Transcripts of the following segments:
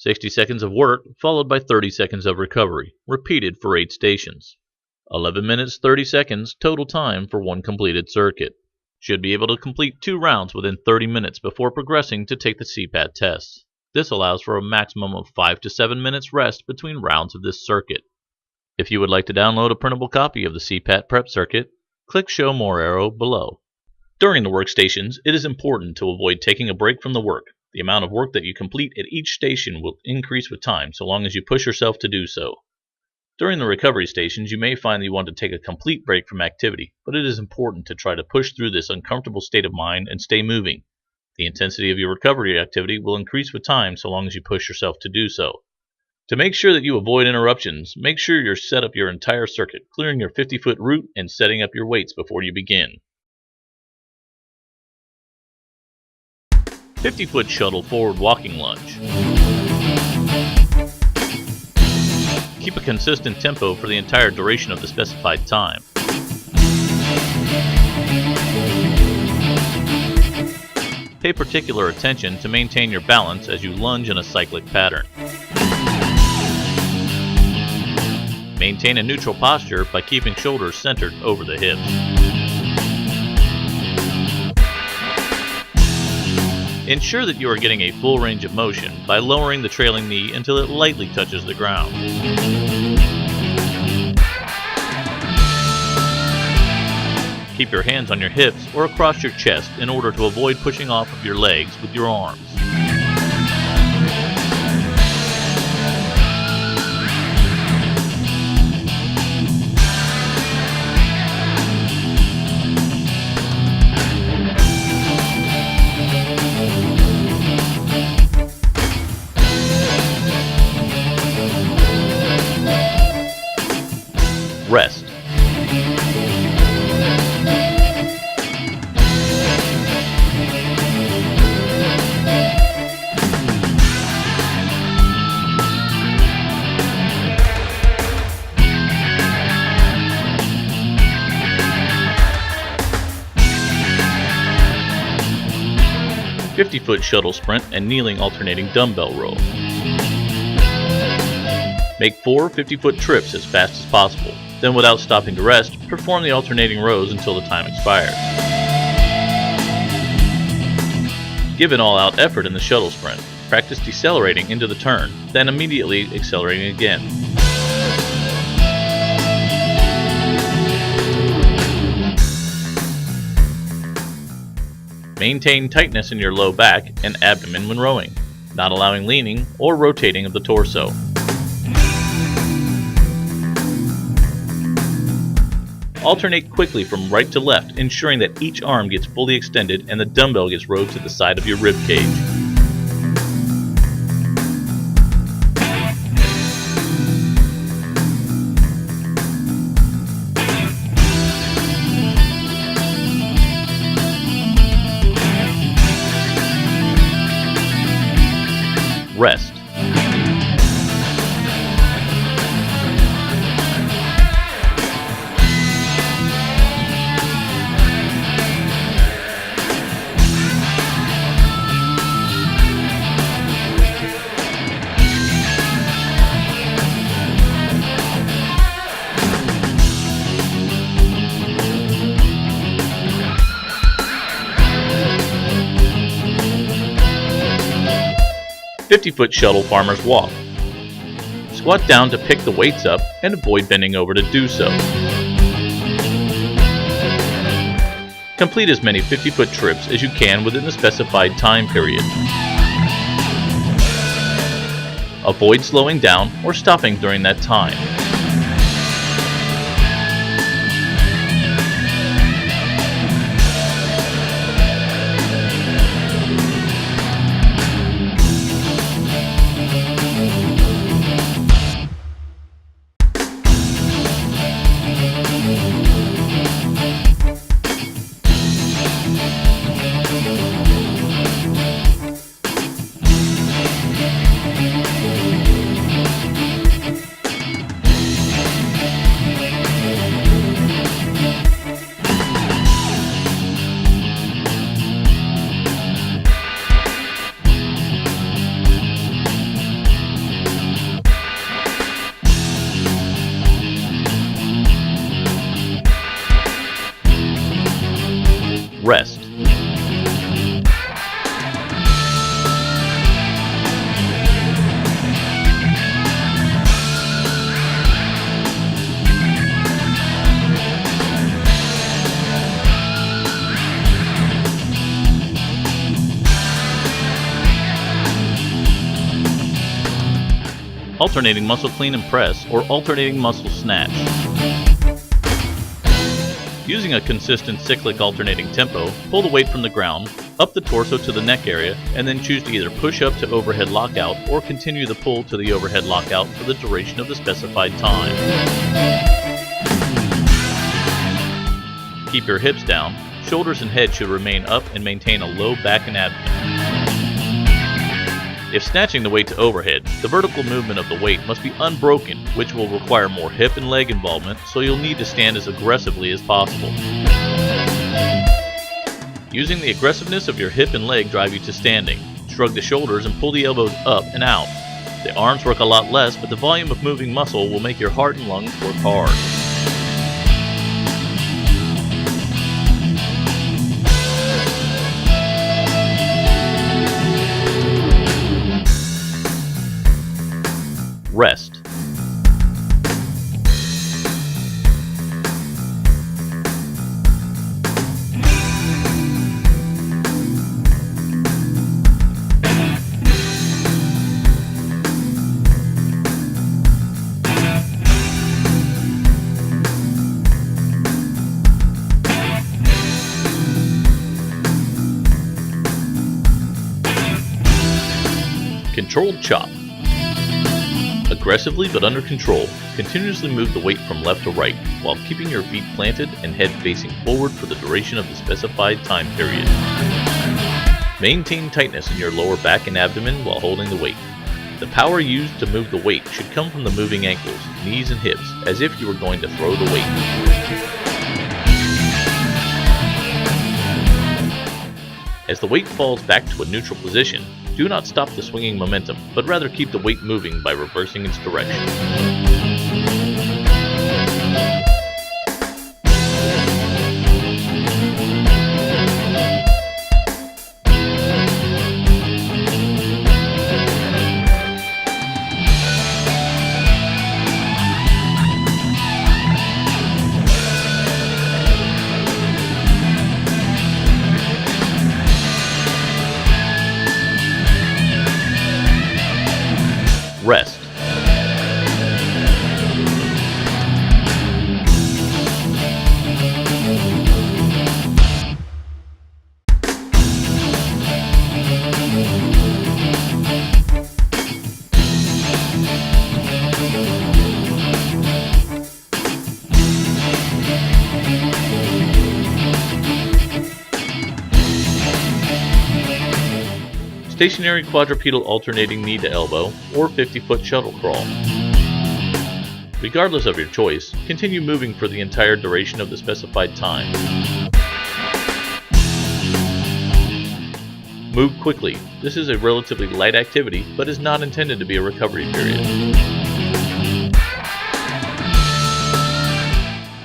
60 seconds of work followed by 30 seconds of recovery, repeated for 8 stations. 11 minutes 30 seconds total time for one completed circuit. Should be able to complete 2 rounds within 30 minutes before progressing to take the CPAT tests. This allows for a maximum of 5 to 7 minutes rest between rounds of this circuit. If you would like to download a printable copy of the CPAT prep circuit, click Show More arrow below. During the workstations, it is important to avoid taking a break from the work. The amount of work that you complete at each station will increase with time so long as you push yourself to do so. During the recovery stations, you may find that you want to take a complete break from activity, but it is important to try to push through this uncomfortable state of mind and stay moving. The intensity of your recovery activity will increase with time so long as you push yourself to do so. To make sure that you avoid interruptions, make sure you set up your entire circuit, clearing your 50-foot route and setting up your weights before you begin. 50-foot shuttle forward walking lunge. Keep a consistent tempo for the entire duration of the specified time. Pay particular attention to maintain your balance as you lunge in a cyclic pattern. Maintain a neutral posture by keeping shoulders centered over the hips. Ensure that you are getting a full range of motion by lowering the trailing knee until it lightly touches the ground. Keep your hands on your hips or across your chest in order to avoid pushing off of your legs with your arms. Rest. A 50-foot shuttle sprint and kneeling alternating dumbbell row. Make 4 50-foot trips as fast as possible. Then, without stopping to rest, perform the alternating rows until the time expires. Give an all-out effort in the shuttle sprint. Practice decelerating into the turn, then immediately accelerating again. Maintain tightness in your low back and abdomen when rowing, not allowing leaning or rotating of the torso. Alternate quickly from right to left, ensuring that each arm gets fully extended and the dumbbell gets rowed to the side of your rib cage. Rest. A 50-foot shuttle farmer's walk. Squat down to pick the weights up and avoid bending over to do so. Complete as many 50-foot trips as you can within the specified time period. Avoid slowing down or stopping during that time. alternating muscle clean and press, or alternating muscle snatch. Using a consistent cyclic alternating tempo, pull the weight from the ground, up the torso to the neck area, and then choose to either push up to overhead lockout or continue the pull to the overhead lockout for the duration of the specified time. Keep your hips down, shoulders and head should remain up and maintain a low back and abdomen. If snatching the weight to overhead, the vertical movement of the weight must be unbroken, which will require more hip and leg involvement, so you'll need to stand as aggressively as possible. Using the aggressiveness of your hip and leg drive you to standing. Shrug the shoulders and pull the elbows up and out. The arms work a lot less, but the volume of moving muscle will make your heart and lungs work hard. Rest. Controlled chop. Aggressively but under control, continuously move the weight from left to right while keeping your feet planted and head facing forward for the duration of the specified time period. Maintain tightness in your lower back and abdomen while holding the weight. The power used to move the weight should come from the moving ankles, knees, and hips, as if you were going to throw the weight. As the weight falls back to a neutral position, do not stop the swinging momentum, but rather keep the weight moving by reversing its direction. Rest. Stationary quadrupedal alternating knee to elbow, or 50-foot shuttle crawl. Regardless of your choice, continue moving for the entire duration of the specified time. Move quickly. This is a relatively light activity, but is not intended to be a recovery period.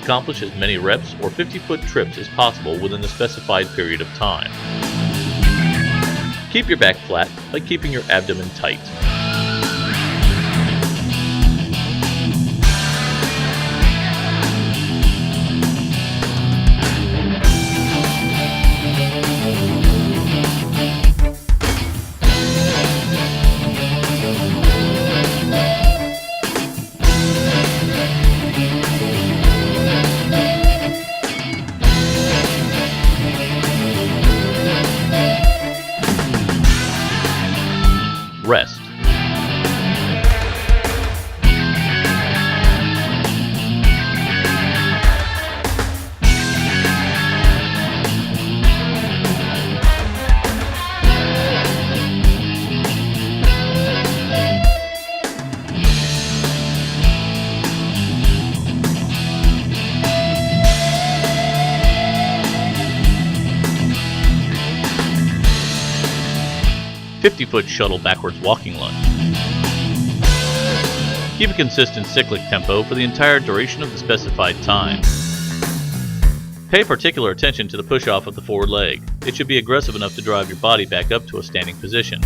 Accomplish as many reps or 50-foot trips as possible within the specified period of time. Keep your back flat by keeping your abdomen tight. Rest. "50-foot shuttle backwards walking lunge." Keep a consistent cyclic tempo for the entire duration of the specified time. Pay particular attention to the push-off of the forward leg. It should be aggressive enough to drive your body back up to a standing position.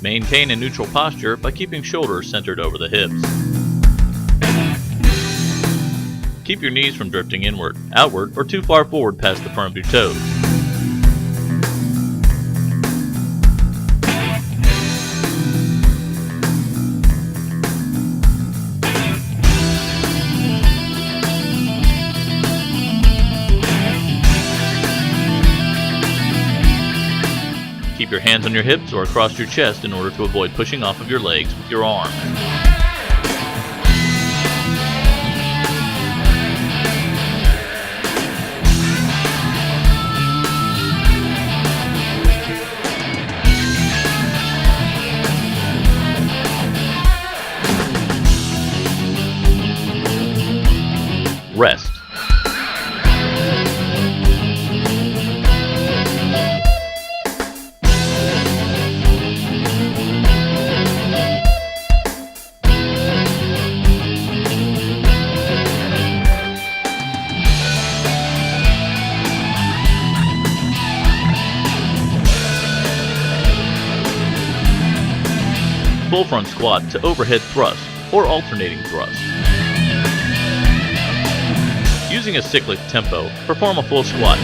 Maintain a neutral posture by keeping shoulders centered over the hips. Keep your knees from drifting inward, outward, or too far forward past the front of your toes. Keep your hands on your hips or across your chest in order to avoid pushing off of your legs with your arms. Rest. Full front squat to overhead thrust or alternating thrust. Using a cyclic tempo, perform a full squat.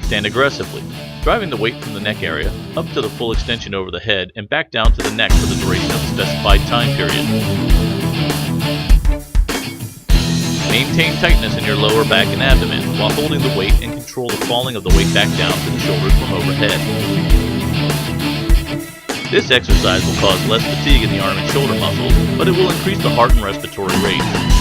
Stand aggressively, driving the weight from the neck area up to the full extension over the head and back down to the neck for the duration of the specified time period. Maintain tightness in your lower back and abdomen while holding the weight and control the falling of the weight back down to the shoulders from overhead. This exercise will cause less fatigue in the arm and shoulder muscles, but it will increase the heart and respiratory rate.